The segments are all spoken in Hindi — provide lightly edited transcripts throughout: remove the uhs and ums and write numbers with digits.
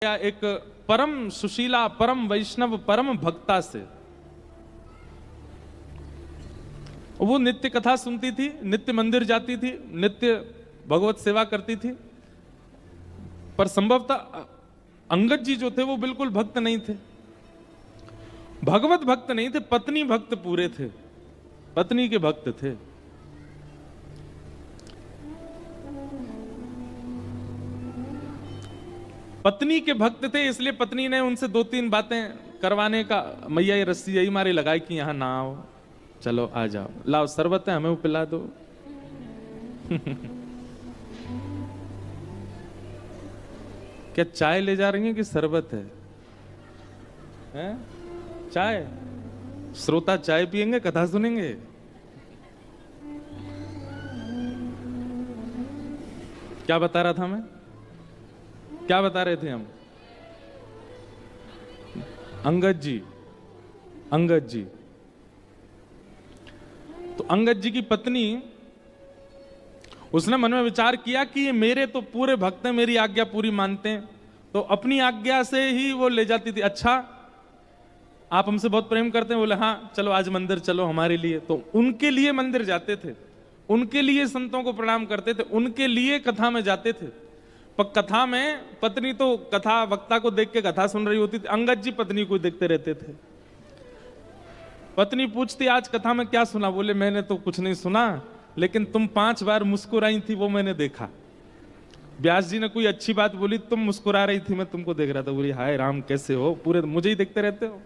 एक परम सुशीला, परम वैष्णव, परम भक्ता से। वो नित्य कथा सुनती थी, नित्य मंदिर जाती थी, नित्य भगवत सेवा करती थी, पर संभवतः अंगद जी जो थे वो बिल्कुल भक्त नहीं थे, भगवत भक्त नहीं थे, पत्नी भक्त पूरे थे, पत्नी के भक्त थे। पत्नी के भक्त थे, इसलिए पत्नी ने उनसे दो तीन बातें करवाने का, मैया ये रस्सी यही मारे लगाई कि यहां ना आओ, चलो आ जाओ, लाओ शरबत है हमें वो पिला दो। क्या चाय ले जा रही हैं कि शरबत है? हैं? चाय? श्रोता चाय पिएंगे, कथा सुनेंगे? क्या बता रहा था मैं? क्या बता रहे थे हम? अंगद जी, अंगद जी। तो अंगद जी की पत्नी, उसने मन में विचार किया कि ये मेरे तो पूरे भक्त हैं, मेरी आज्ञा पूरी मानते हैं, तो अपनी आज्ञा से ही वो ले जाती थी। अच्छा आप हमसे बहुत प्रेम करते हैं? बोले हाँ चलो आज मंदिर चलो हमारे लिए। तो उनके लिए मंदिर जाते थे, उनके लिए संतों को प्रणाम करते थे, उनके लिए कथा में जाते थे। पर कथा में पत्नी तो कथा वक्ता को देख के कथा सुन रही होती थी, अंगद जी पत्नी को देखते रहते थे। पत्नी पूछती आज कथा में क्या सुना? बोले मैंने तो कुछ नहीं सुना, लेकिन तुम 5 बार मुस्कुराई थी वो मैंने देखा। व्यास जी ने कोई अच्छी बात बोली, तुम मुस्कुरा रही थी, मैं तुमको देख रहा था। बोली हाय राम कैसे हो, पूरे मुझे ही देखते रहते हो।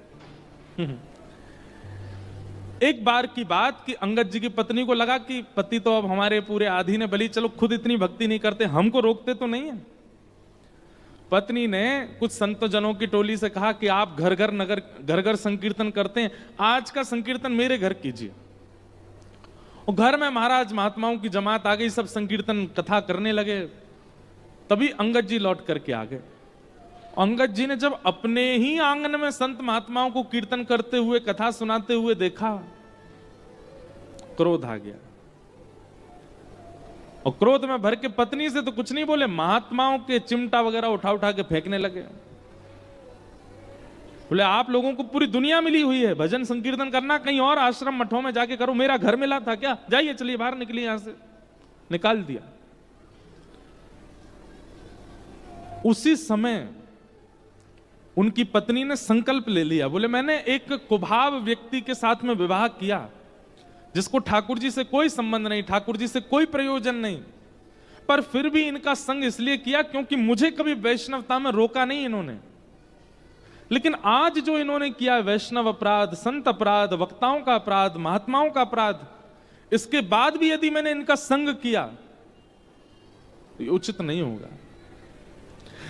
एक बार की बात कि अंगद जी की पत्नी को लगा कि पति तो अब हमारे पूरे आधीन है, भली चलो खुद इतनी भक्ति नहीं करते, हमको रोकते तो नहीं है। पत्नी ने कुछ संत जनों की टोली से कहा कि आप घर घर संकीर्तन करते हैं, आज का संकीर्तन मेरे घर कीजिए। और घर में महाराज महात्माओं की जमात आ गई, सब संकीर्तन कथा करने लगे। तभी अंगद जी लौट करके आ गए। अंगद जी ने जब अपने ही आंगन में संत महात्माओं को कीर्तन करते हुए, कथा सुनाते हुए देखा, क्रोध आ गया। और क्रोध में भर के पत्नी से तो कुछ नहीं बोले, महात्माओं के चिमटा वगैरह उठा उठा के फेंकने लगे। बोले आप लोगों को पूरी दुनिया मिली हुई है, भजन संकीर्तन करना कहीं और आश्रम मठों में जाके करो, मेरा घर मिला था क्या? जाइए चलिए बाहर निकलिए यहां से। निकाल दिया। उसी समय उनकी पत्नी ने संकल्प ले लिया। बोले मैंने एक कुभाव व्यक्ति के साथ में विवाह किया, जिसको ठाकुर जी से कोई संबंध नहीं, ठाकुर जी से कोई प्रयोजन नहीं, पर फिर भी इनका संग इसलिए किया क्योंकि मुझे कभी वैष्णवता में रोका नहीं इन्होंने। लेकिन आज जो इन्होंने किया वैष्णव अपराध, संत अपराध, वक्ताओं का अपराध, महात्माओं का अपराध, इसके बाद भी यदि मैंने इनका संग किया तो ये उचित नहीं होगा।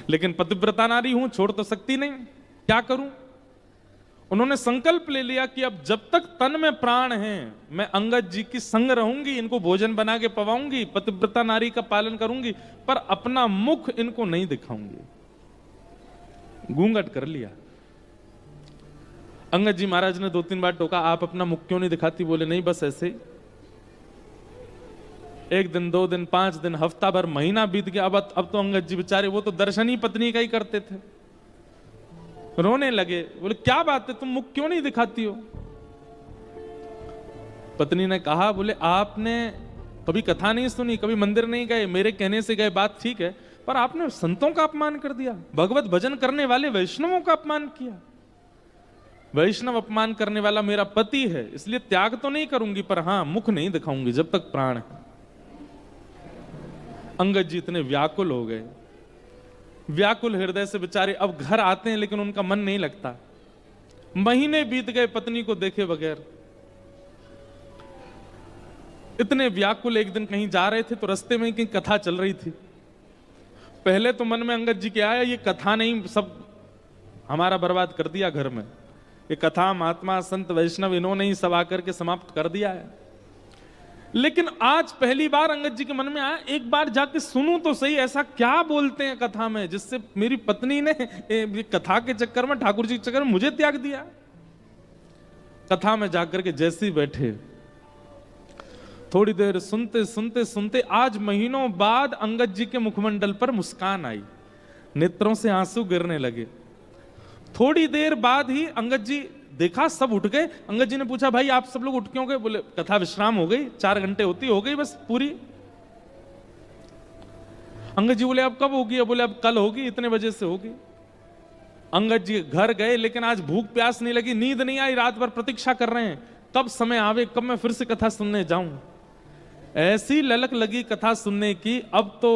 लेकिन पतिव्रता नारी हूं, छोड़ तो सकती नहीं, क्या करूं? उन्होंने संकल्प ले लिया कि अब जब तक तन में प्राण है मैं अंगद जी की संग रहूंगी, इनको भोजन बना के पवाऊंगी, पतिव्रता नारी का पालन करूंगी, पर अपना मुख इनको नहीं दिखाऊंगी। घूंघट कर लिया। अंगद जी महाराज ने 2-3 बार टोका, आप अपना मुख क्यों नहीं दिखाती? बोले नहीं बस ऐसे। 1 दिन 2 दिन 5 दिन हफ्ता भर महीना बीत गया। अब तो अंगद जी बेचारे, वो तो दर्शन ही पत्नी का ही करते थे, रोने लगे। बोले क्या बात है, तुम मुख क्यों नहीं दिखाती हो? पत्नी ने कहा, बोले आपने कभी कथा नहीं सुनी, कभी मंदिर नहीं गए, मेरे कहने से गए, बात ठीक है, पर आपने संतों का अपमान कर दिया, भगवत भजन करने वाले वैष्णवों का अपमान किया। वैष्णव अपमान करने वाला मेरा पति है, इसलिए त्याग तो नहीं करूंगी, पर हां मुख नहीं दिखाऊंगी जब तक प्राण है। अंगद जी इतने व्याकुल हो गए, व्याकुल हृदय से बेचारे अब घर आते हैं, लेकिन उनका मन नहीं लगता। महीने बीत गए पत्नी को देखे बगैर। इतने व्याकुल एक दिन कहीं जा रहे थे तो रास्ते में कहीं कथा चल रही थी। पहले तो मन में अंगद जी के आया, ये कथा नहीं सब हमारा बर्बाद कर दिया घर में, ये कथा महात्मा संत वैष्णव इन्होंने ही सब आकर के समाप्त कर दिया है। लेकिन आज पहली बार अंगद जी के मन में आया, एक बार जाके सुनूं तो सही, ऐसा क्या बोलते हैं कथा में जिससे मेरी पत्नी ने कथा के चक्कर में, ठाकुर जी के चक्कर में मुझे त्याग दिया। कथा में जाकर के जैसे ही बैठे, थोड़ी देर सुनते सुनते सुनते आज महीनों बाद अंगद जी के मुखमंडल पर मुस्कान आई। नेत्रों से आंसू गिरने लगे। थोड़ी देर बाद ही अंगद जी देखा सब उठ गए। अंगद जी ने पूछा, भाई आप सब लोग उठ क्यों गए? बोले कथा विश्राम हो गई, 4 घंटे होती हो गई बस पूरी। अंगद जी बोले अब कब होगी? बोले अब कल होगी, इतने बजे से होगी। अंगद जी घर गए, लेकिन आज भूख प्यास नहीं लगी, नींद नहीं आई, रात भर प्रतीक्षा कर रहे हैं कब समय आवे, कब मैं फिर से कथा सुनने जाऊं। ऐसी ललक लगी कथा सुनने की। अब तो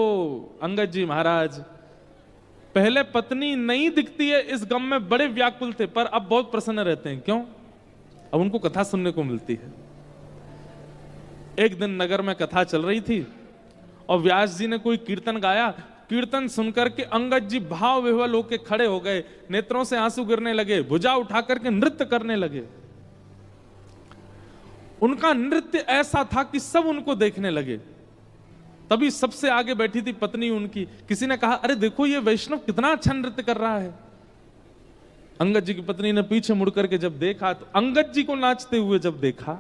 अंगद जी महाराज पहले पत्नी नहीं दिखती है इस गम में बड़े व्याकुल थे, पर अब बहुत प्रसन्न रहते हैं। क्यों? अब उनको कथा सुनने को मिलती है। एक दिन नगर में कथा चल रही थी और व्यास जी ने कोई कीर्तन गाया। कीर्तन सुनकर के अंगद जी भाव विह्वल होकर खड़े हो गए, नेत्रों से आंसू गिरने लगे, भुजा उठा करके नृत्य करने लगे। उनका नृत्य ऐसा था कि सब उनको देखने लगे। तभी सबसे आगे बैठी थी पत्नी उनकी। किसी ने कहा, अरे देखो ये वैष्णव कितना अच्छा नृत्य कर रहा है। अंगद जी की पत्नी ने पीछे मुड़ करके जब देखा तो अंगद जी को नाचते हुए जब देखा,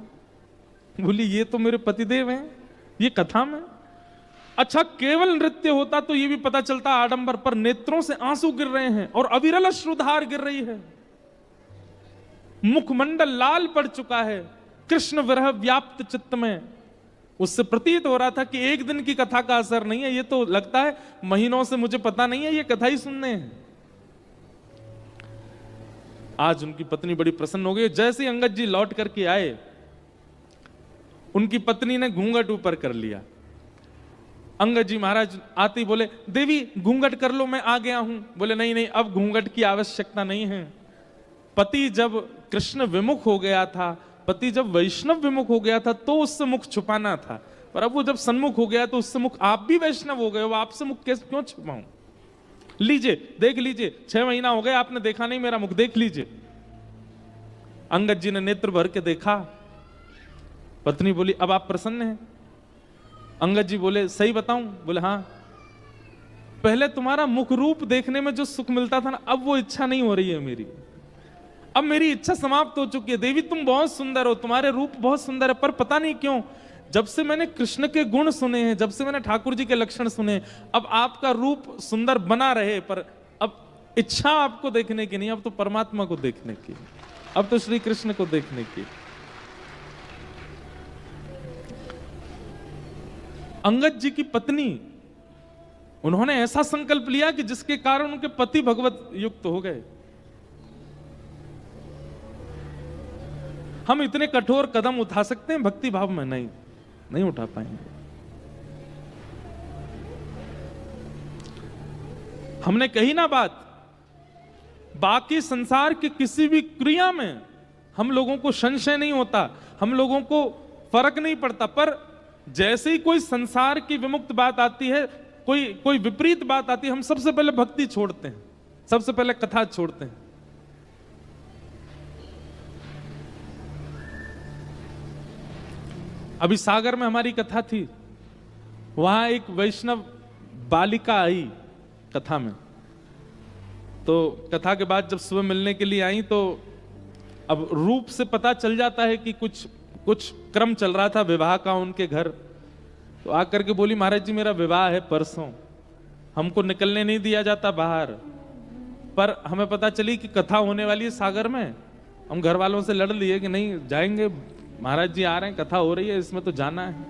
बोली ये तो मेरे पतिदेव हैं, ये कथा में। अच्छा केवल नृत्य होता तो ये भी पता चलता आडंबर, पर नेत्रों से आंसू गिर रहे हैं और अविरल अश्रुधार गिर रही है, मुखमंडल लाल पड़ चुका है, कृष्ण विरह व्याप्त चित्त में। उससे प्रतीत हो रहा था कि एक दिन की कथा का असर नहीं है, ये तो लगता है महीनों से मुझे पता नहीं है ये कथा ही सुनने हैं। आज उनकी पत्नी बड़ी प्रसन्न हो गई। जैसे ही अंगद जी लौट करके आए, उनकी पत्नी ने घूंघट ऊपर कर लिया। अंगद जी महाराज आते ही बोले, देवी घूंघट कर लो, मैं आ गया हूं। बोले नहीं नहीं, अब घूंघट की आवश्यकता नहीं है। पति जब कृष्ण विमुख हो गया था, पति जब वैष्णव विमुख हो गया था तो उससे मुख छुपाना था, पर अब वो जब सन्मुख हो गया तो उससे मुख, आप भी वैष्णव हो गए हो, आपसे मुख कैसे क्यों छुपाऊं? लीजिए देख लीजिए, 6 महीना हो गए आपने देखा नहीं मेरा मुख, देख लीजिए। अंगद जी ने नेत्र भर के देखा। पत्नी बोली, अब आप प्रसन्न हैं? अंगद जी बोले, सही बताऊं? बोले हाँ। पहले तुम्हारा मुख रूप देखने में जो सुख मिलता था ना, अब वो इच्छा नहीं हो रही है मेरी। अब मेरी इच्छा समाप्त हो चुकी है। देवी तुम बहुत सुंदर हो, तुम्हारे रूप बहुत सुंदर है, पर पता नहीं क्यों जब से मैंने कृष्ण के गुण सुने हैं, जब से मैंने ठाकुर जी के लक्षण सुने, अब आपका रूप सुंदर बना रहे, पर अब इच्छा आपको देखने की नहीं, अब तो परमात्मा को देखने की, अब तो श्री कृष्ण को देखने की। अंगद जी की पत्नी, उन्होंने ऐसा संकल्प लिया कि जिसके कारण उनके पति भगवत युक्त हो गए। हम इतने कठोर कदम उठा सकते हैं भक्ति भाव में? नहीं उठा पाएंगे। हमने कही ना बात, बाकी संसार की किसी भी क्रिया में हम लोगों को संशय नहीं होता, हम लोगों को फर्क नहीं पड़ता, पर जैसे ही कोई संसार की विमुक्त बात आती है, कोई विपरीत बात आती है, हम सबसे पहले भक्ति छोड़ते हैं, सबसे पहले कथा छोड़ते हैं। अभी सागर में हमारी कथा थी, वहां एक वैष्णव बालिका आई कथा में। तो कथा के बाद जब सुबह मिलने के लिए आई, तो अब रूप से पता चल जाता है कि कुछ क्रम चल रहा था विवाह का उनके घर। तो आकर के बोली, महाराज जी मेरा विवाह है परसों, हमको निकलने नहीं दिया जाता बाहर, पर हमें पता चली कि कथा होने वाली है सागर में। हम घर वालों से लड़ लिए कि नहीं जाएंगे, महाराज जी आ रहे हैं, कथा हो रही है, इसमें तो जाना है।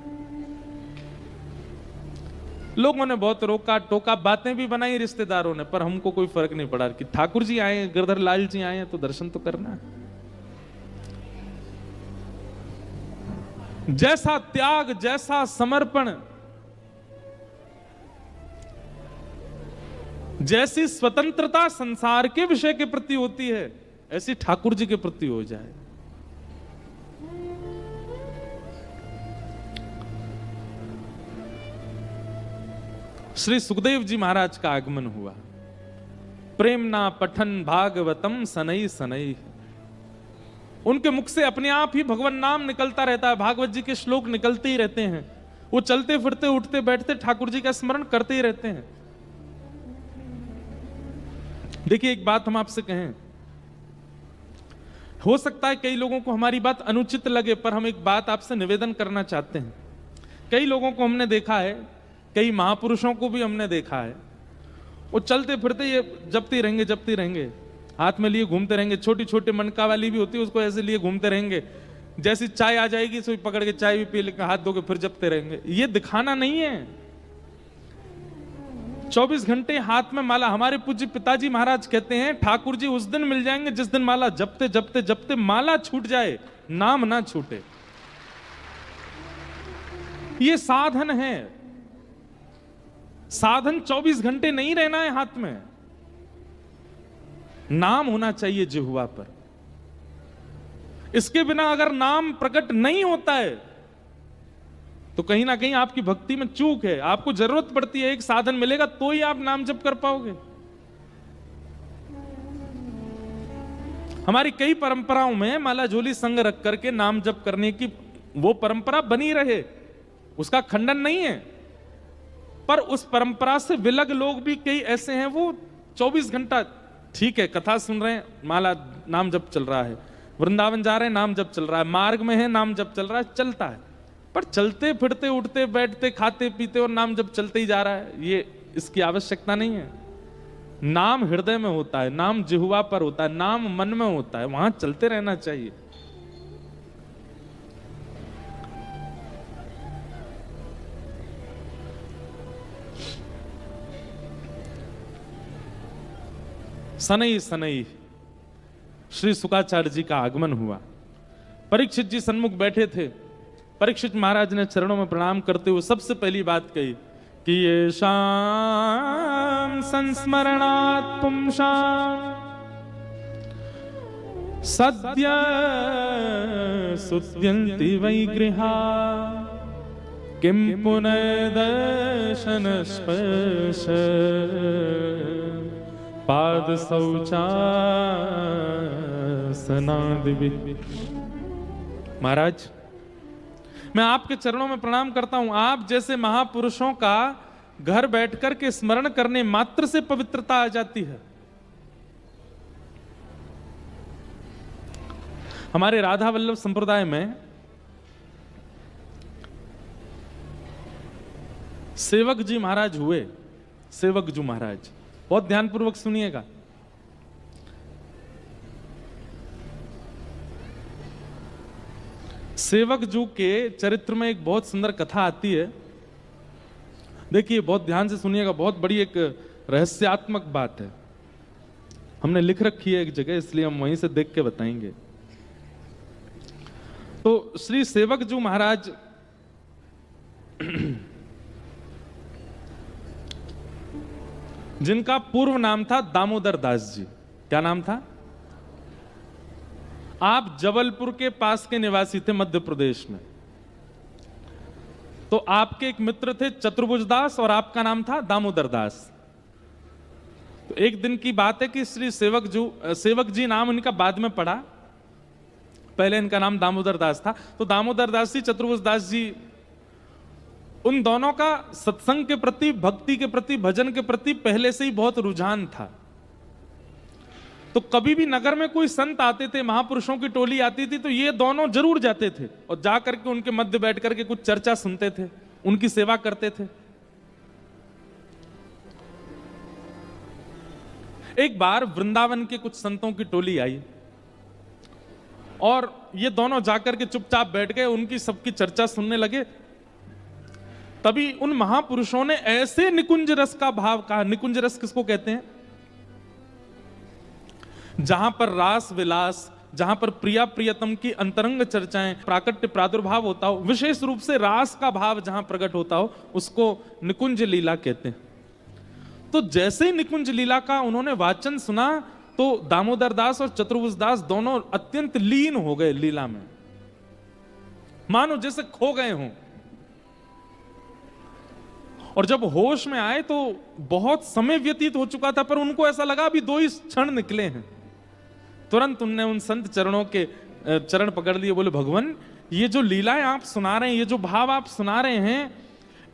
लोगों ने बहुत रोका टोका, बातें भी बनाई रिश्तेदारों ने, पर हमको कोई फर्क नहीं पड़ा कि ठाकुर जी आए हैं, गिरधर लाल जी आए हैं, तो दर्शन तो करना है। जैसा त्याग, जैसा समर्पण, जैसी स्वतंत्रता संसार के विषय के प्रति होती है, ऐसी ठाकुर जी के प्रति हो जाए। श्री सुखदेव जी महाराज का आगमन हुआ। प्रेमना पठन भागवतम सनई सनई, उनके मुख से अपने आप ही भगवान नाम निकलता रहता है, भागवत जी के श्लोक निकलते ही रहते हैं। वो चलते फिरते उठते बैठते ठाकुर जी का स्मरण करते ही रहते हैं। देखिए एक बात हम आपसे कहें, हो सकता है कई लोगों को हमारी बात अनुचित लगे, पर हम एक बात आपसे निवेदन करना चाहते हैं। कई लोगों को हमने देखा है, कई महापुरुषों को भी हमने देखा है, वो चलते फिरते ये जपते रहेंगे, हाथ में लिए घूमते रहेंगे। छोटी छोटी मनका वाली भी होती है, उसको ऐसे लिए घूमते रहेंगे। जैसी चाय आ जाएगी सो पकड़ के चाय भी पी लेकर हाथ धो के फिर जपते रहेंगे। ये दिखाना नहीं है। 24 घंटे हाथ में माला। हमारे पूज्य पिताजी महाराज कहते हैं ठाकुर जी उस दिन मिल जाएंगे जिस दिन माला जपते जपते जपते माला छूट जाए, नाम ना छूटे। ये साधन है। साधन 24 घंटे नहीं रहना है हाथ में, नाम होना चाहिए जिह्वा पर। इसके बिना अगर नाम प्रकट नहीं होता है तो कहीं ना कहीं आपकी भक्ति में चूक है। आपको जरूरत पड़ती है, एक साधन मिलेगा तो ही आप नाम जप कर पाओगे। हमारी कई परंपराओं में माला झोली संग रख करके नाम जप करने की वो परंपरा बनी रहे, उसका खंडन नहीं है। पर उस परंपरा से विलग लोग भी कई ऐसे हैं, वो 24 घंटा ठीक है कथा सुन रहे हैं, माला नाम जप चल रहा है, वृंदावन जा रहे हैं नाम जप चल रहा है, मार्ग में है नाम जप चल रहा है, चलता है। पर चलते फिरते उठते बैठते खाते पीते और नाम जप चलते ही जा रहा है, ये इसकी आवश्यकता नहीं है। नाम हृदय में होता है, नाम जिह्वा पर होता है, नाम मन में होता है, वहां चलते रहना चाहिए। सनई सनई श्री शुकाचार्य जी का आगमन हुआ। परीक्षित जी सन्मुख बैठे थे। परीक्षित महाराज ने चरणों में प्रणाम करते हुए सबसे पहली बात कही कि ये शाम संस्मरणात् पुंसाम् सद्य सुत्यन्ति वै गृहा किं पुनर्दर्शन स्पर्श पाद शौचासनादि। महाराज मैं आपके चरणों में प्रणाम करता हूं। आप जैसे महापुरुषों का घर बैठकर के स्मरण करने मात्र से पवित्रता आ जाती है। हमारे राधा वल्लभ संप्रदाय में सेवक जी महाराज हुए। सेवक जी महाराज, बहुत ध्यानपूर्वक सुनिएगा। सेवक जू के चरित्र में एक बहुत सुंदर कथा आती है। देखिए बहुत ध्यान से सुनिएगा, बहुत बड़ी एक रहस्यात्मक बात है। हमने लिख रखी है एक जगह, इसलिए हम वहीं से देख के बताएंगे। तो श्री सेवक जू महाराज जिनका पूर्व नाम था दामोदर दास जी। क्या नाम था? आप जबलपुर के पास के निवासी थे मध्य प्रदेश में। तो आपके एक मित्र थे चतुर्भुज दास और आपका नाम था दामोदर दास। तो एक दिन की बात है कि श्री सेवक जी नाम इनका बाद में पड़ा, पहले इनका नाम दामोदर दास था। तो दामोदर दास जी, चतुर्भुज दास जी, उन दोनों का सत्संग के प्रति, भक्ति के प्रति, भजन के प्रति पहले से ही बहुत रुझान था। तो कभी भी नगर में कोई संत आते थे, महापुरुषों की टोली आती थी, तो ये दोनों जरूर जाते थे और जाकर के उनके मध्य बैठ करके कुछ चर्चा सुनते थे, उनकी सेवा करते थे। एक बार वृंदावन के कुछ संतों की टोली आई और ये दोनों जाकर के चुपचाप बैठ गए, उनकी सबकी चर्चा सुनने लगे। तभी उन महापुरुषों ने ऐसे निकुंज रस का भाव कहा। निकुंज रस किसको कहते हैं? जहां पर रास विलास, जहां पर प्रिया प्रियतम की अंतरंग चर्चाएं, प्राकट्य प्रादुर्भाव होता हो, विशेष रूप से रास का भाव जहां प्रकट होता हो, उसको निकुंज लीला कहते हैं। तो जैसे ही निकुंज लीला का उन्होंने वाचन सुना तो दामोदर दास और चतुर्भुज दास दोनों अत्यंत लीन हो गए लीला में, मानो जैसे खो गए हों। और जब होश में आए तो बहुत समय व्यतीत हो चुका था, पर उनको ऐसा लगा अभी 2 ही क्षण निकले हैं। तुरंत उनने उन संत चरणों के चरण पकड़ लिए, बोले भगवान ये जो लीलाएं आप सुना रहे हैं, ये जो भाव आप सुना रहे हैं,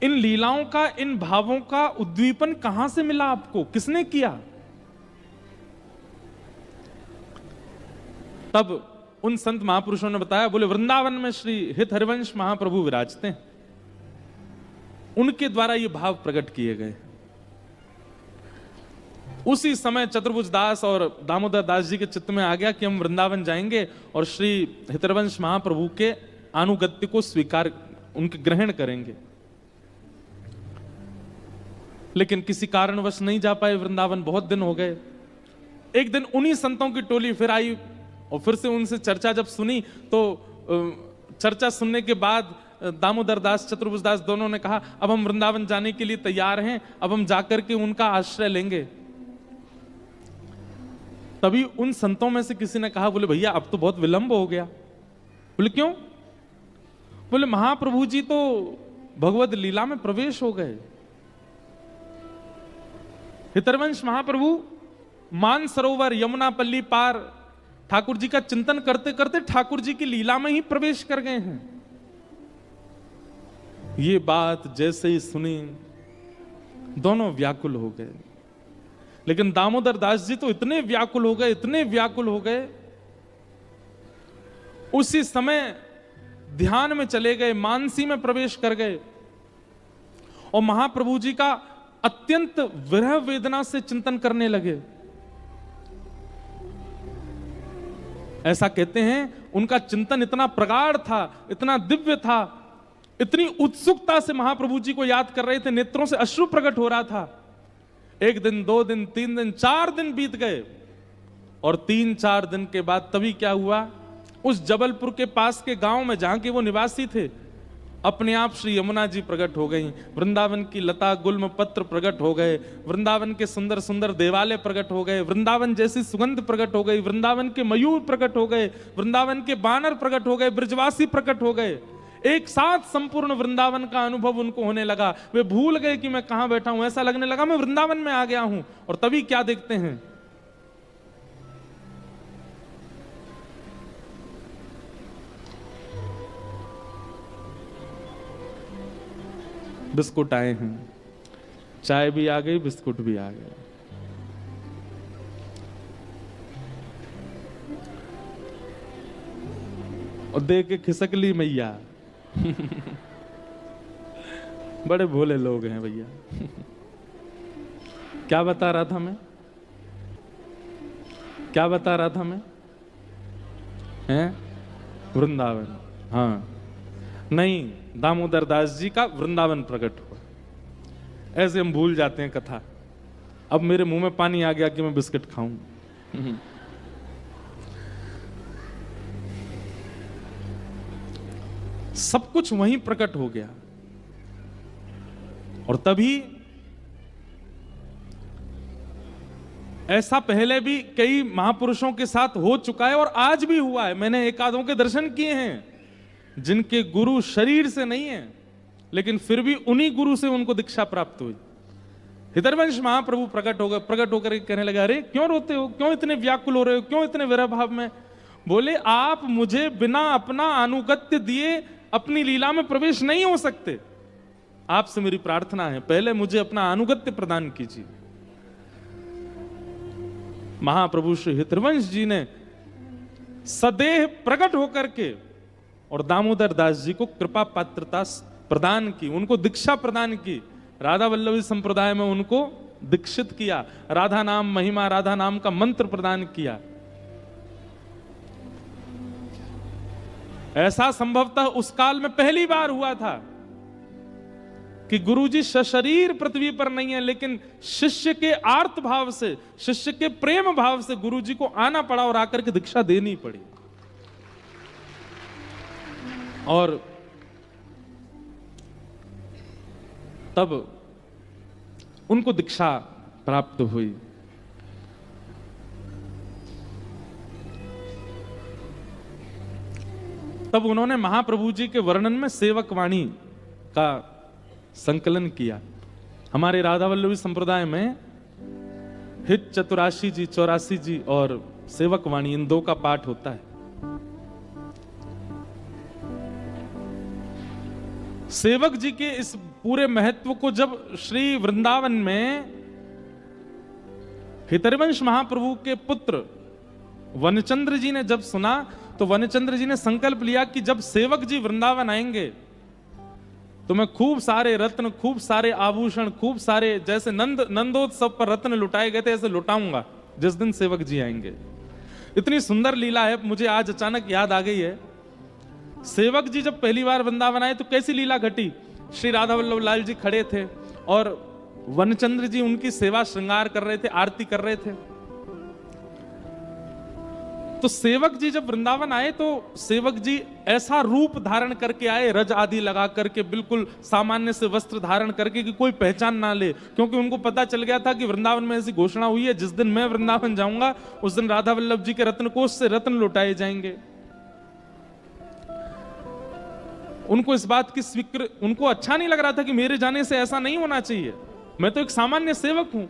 इन लीलाओं का, इन भावों का उद्दीपन कहां से मिला आपको, किसने किया? तब उन संत महापुरुषों ने बताया, बोले वृंदावन में श्री हित हरिवंश महाप्रभु विराजते हैं, उनके द्वारा ये भाव प्रकट किए गए। उसी समय चतुर्भुज दास और दामोदर दास जी के चित्त में आ गया कि हम वृंदावन जाएंगे और श्री हितरवंश महाप्रभु के अनुगत्य को स्वीकार, उनके ग्रहण करेंगे। लेकिन किसी कारणवश नहीं जा पाए वृंदावन, बहुत दिन हो गए। एक दिन उन्हीं संतों की टोली फिर आई और फिर से उनसे चर्चा जब सुनी तो चर्चा सुनने के बाद दामोदर दास, चतुर्भुज दास दोनों ने कहा अब हम वृंदावन जाने के लिए तैयार हैं, अब हम जाकर के उनका आश्रय लेंगे। तभी उन संतों में से किसी ने कहा, बोले भैया अब तो बहुत विलंब हो गया। बोले क्यों? बोले महाप्रभु जी तो भगवत लीला में प्रवेश हो गए। हितरवंश महाप्रभु मानसरोवर यमुनापल्ली पार ठाकुर जी का चिंतन करते करते ठाकुर जी की लीला में ही प्रवेश कर गए हैं। ये बात जैसे ही सुनी दोनों व्याकुल हो गए। लेकिन दामोदर दास जी तो इतने व्याकुल हो गए, इतने व्याकुल हो गए, उसी समय ध्यान में चले गए, मानसी में प्रवेश कर गए और महाप्रभु जी का अत्यंत विरह वेदना से चिंतन करने लगे। ऐसा कहते हैं उनका चिंतन इतना प्रगाढ़ था, इतना दिव्य था, इतनी उत्सुकता से महाप्रभु जी को याद कर रहे थे, नेत्रों से अश्रु प्रकट हो रहा था। एक दिन, 2 दिन, 3 दिन, 4 दिन बीत गए और 3-4 दिन के बाद तभी क्या हुआ, उस जबलपुर के पास के गांव में जहां के वो निवासी थे, अपने आप श्री यमुना जी प्रकट हो गई, वृंदावन की लता गुल्म पत्र प्रकट हो गए, वृंदावन के सुंदर सुंदर देवालय प्रकट हो गए, वृंदावन जैसी सुगंध प्रकट हो गई, वृंदावन के मयूर प्रकट हो गए, वृंदावन के बानर प्रकट हो गए, ब्रजवासी प्रकट हो गए। एक साथ संपूर्ण वृंदावन का अनुभव उनको होने लगा। वे भूल गए कि मैं कहां बैठा हूं, ऐसा लगने लगा मैं वृंदावन में आ गया हूं। और तभी क्या देखते हैं, बिस्कुट आए हैं, चाय भी आ गई, बिस्कुट भी आ गया। और देख के खिसक ली मैया। बड़े भोले लोग हैं भैया। क्या बता रहा था मैं, क्या बता रहा था मैं, हैं वृंदावन। हाँ नहीं, दामोदर दास जी का वृंदावन प्रकट हुआ। ऐसे हम भूल जाते हैं कथा। अब मेरे मुंह में पानी आ गया कि मैं बिस्किट खाऊं। सब कुछ वहीं प्रकट हो गया। और तभी ऐसा पहले भी कई महापुरुषों के साथ हो चुका है और आज भी हुआ है। मैंने एक आधों के दर्शन किए हैं जिनके गुरु शरीर से नहीं है, लेकिन फिर भी उन्हीं गुरु से उनको दीक्षा प्राप्त हुई। हितरवंश महाप्रभु प्रकट हो गए, प्रकट होकर कहने लगे, अरे क्यों रोते हो, क्यों इतने व्याकुल हो रहे हो, क्यों इतने विरह भाव में? बोले आप मुझे बिना अपना अनुगत्य दिए अपनी लीला में प्रवेश नहीं हो सकते। आपसे मेरी प्रार्थना है, पहले मुझे अपना अनुगत्य प्रदान कीजिए। महाप्रभु श्री हितरवंश जी ने सदेह प्रकट होकर के और दामोदर दास जी को कृपा पात्रता प्रदान की, उनको दीक्षा प्रदान की। राधा वल्लभी संप्रदाय में उनको दीक्षित किया, राधा नाम महिमा, राधा नाम का मंत्र प्रदान किया। ऐसा संभवतः उस काल में पहली बार हुआ था कि गुरुजी सशरीर पृथ्वी पर नहीं है, लेकिन शिष्य के आर्त भाव से, शिष्य के प्रेम भाव से गुरुजी को आना पड़ा और आकर के दीक्षा देनी पड़ी। और तब उनको दीक्षा प्राप्त हुई। तब उन्होंने महाप्रभु जी के वर्णन में सेवक वाणी का संकलन किया। हमारे राधा वल्लभी संप्रदाय में हित चतुराशी जी, 84 जी और सेवक वाणी, इन 2 का पाठ होता है। सेवक जी के इस पूरे महत्व को जब श्री वृंदावन में हितरवंश महाप्रभु के पुत्र वनचंद्र जी ने जब सुना, तो वनचंद्र जी ने संकल्प लिया कि जब सेवक जी वृंदावन आएंगे तुम्हें खूब सारे रत्न, खूब सारे आभूषण, खूब सारे, जैसे नंदोत्सव पर रत्न लुटाए गए थे ऐसे लुटाऊंगा जिस दिन सेवक जी आएंगे। इतनी सुंदर लीला है, मुझे आज अचानक याद आ गई है। सेवक जी जब पहली बार वृंदावन आए तो कैसी लीला घटी। श्री राधा वल्लभ लाल जी खड़े थे और वनचंद्र जी उनकी सेवा श्रृंगार कर रहे थे, आरती कर रहे थे। तो सेवक जी जब वृंदावन आए तो सेवक जी ऐसा रूप धारण करके आए, रज आदि लगा करके, बिल्कुल सामान्य से वस्त्र धारण करके कि कोई पहचान ना ले, क्योंकि उनको पता चल गया था कि वृंदावन में ऐसी घोषणा हुई है जिस दिन मैं वृंदावन जाऊंगा उस दिन राधा वल्लभ जी के रत्नकोष से रत्न लुटाए जाएंगे। उनको इस बात की उनको अच्छा नहीं लग रहा था कि मेरे जाने से ऐसा नहीं होना चाहिए, मैं तो एक सामान्य सेवक हूं।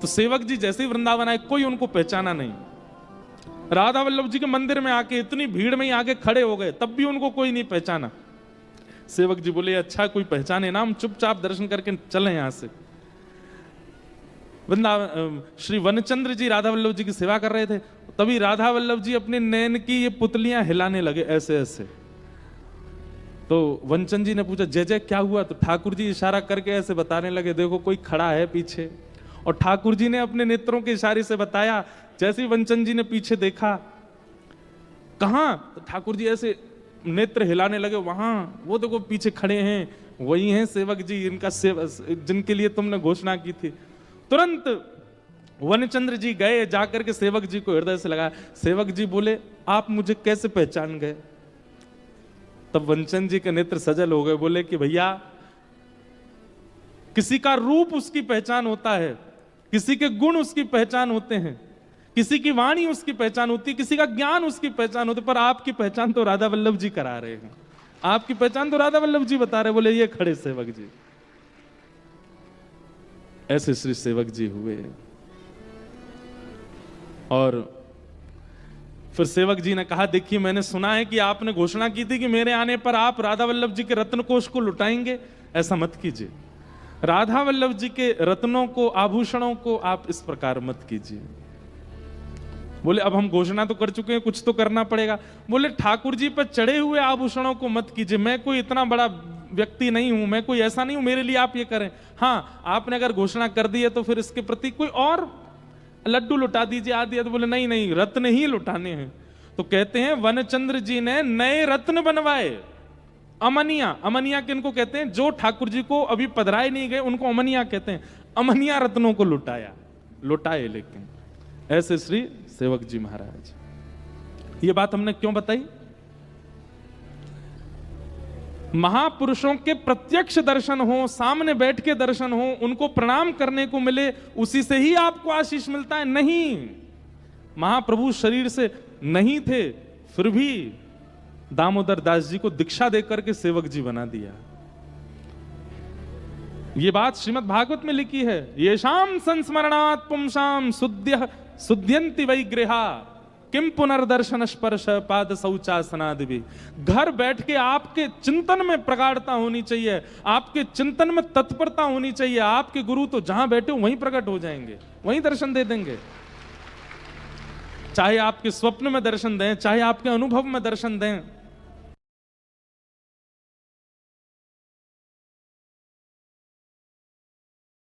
तो सेवक जी जैसे ही वृंदावन आए कोई उनको पहचाना नहीं। राधा वल्लभ जी के मंदिर में आके इतनी भीड़ में ही आके खड़े हो गए, तब भी उनको कोई नहीं पहचाना। सेवक जी बोले अच्छा कोई पहचाने ना, हम चुपचाप दर्शन करके चले यहां से। वृंदावन श्री वनचंद्र जी राधा वल्लभ जी की सेवा कर रहे थे, तभी राधा वल्लभ जी अपने नैन की ये पुतलियां हिलाने लगे ऐसे ऐसे। तो वनचंद जी ने पूछा जय जय क्या हुआ? तो ठाकुर जी इशारा करके ऐसे बताने लगे देखो कोई खड़ा है पीछे। और ठाकुर जी ने अपने नेत्रों के इशारे से बताया। जैसे ही वनचंद जी ने पीछे देखा, कहां? तो ठाकुर जी ऐसे नेत्र हिलाने लगे, वहां वो देखो पीछे खड़े हैं, वही हैं सेवक जी इनका जिनके लिए तुमने घोषणा की थी। तुरंत वनचंद्र जी गए, जाकर के सेवक जी को हृदय से लगाया। सेवक जी बोले आप मुझे कैसे पहचान गए? तब वनचंद जी के नेत्र सजल हो गए, बोले कि भैया किसी का रूप उसकी पहचान होता है, किसी के गुण उसकी पहचान होते हैं, किसी की वाणी उसकी पहचान होती है, किसी का ज्ञान उसकी पहचान होती है, पर आपकी पहचान तो राधा वल्लभ जी करा रहे हैं, आपकी पहचान तो राधा वल्लभ जी बता रहे। बोले ये खड़े सेवक जी। ऐसे श्री सेवक जी हुए। और फिर सेवक जी ने कहा देखिए मैंने सुना है कि आपने घोषणा की थी कि मेरे आने पर आप राधा वल्लभ जी के रत्न कोष को लुटाएंगे। ऐसा मत कीजिए, राधा वल्लभ जी के रत्नों को, आभूषणों को आप इस प्रकार मत कीजिए। बोले अब हम घोषणा तो कर चुके हैं, कुछ तो करना पड़ेगा। बोले ठाकुर जी पर चढ़े हुए आभूषणों को मत कीजिए, मैं कोई इतना बड़ा व्यक्ति नहीं हूं, मैं कोई ऐसा नहीं हूं मेरे लिए आप ये करें। हाँ आपने अगर घोषणा कर दी है तो फिर इसके प्रति कोई और लड्डू लुटा दीजिए आदि। तो बोले नहीं नहीं रत्न ही लुटाने हैं। तो कहते हैं वनचंद्र जी ने नए रत्न बनवाए, अमनिया। अमनिया किनको कहते हैं? जो ठाकुर जी को अभी पधराए नहीं गए उनको अमनिया कहते हैं। अमनिया रत्नों को लुटाए। लेकिन ऐसे श्री सेवक जी महाराज। ये बात हमने क्यों बताई? महापुरुषों के प्रत्यक्ष दर्शन हो, सामने बैठ के दर्शन हो, उनको प्रणाम करने को मिले, उसी से ही आपको आशीष मिलता है। नहीं, महाप्रभु शरीर से नहीं थे, फिर भी दामोदर दास जी को दीक्षा देकर के सेवक जी बना दिया। ये बात श्रीमद् भागवत में लिखी है। येषाम संस्मरणात् पुंसाम शुद्ध्यन्ति वै गृहा किम पुनर्दर्शन स्पर्श पाद शौचासनादि भी। घर बैठ के आपके चिंतन में प्रगाढ़ता होनी चाहिए, आपके चिंतन में तत्परता होनी चाहिए। आपके गुरु तो जहां बैठे हो वहीं प्रकट हो जाएंगे, वहीं दर्शन दे देंगे। चाहे आपके स्वप्न में दर्शन दें, चाहे आपके अनुभव में दर्शन दें,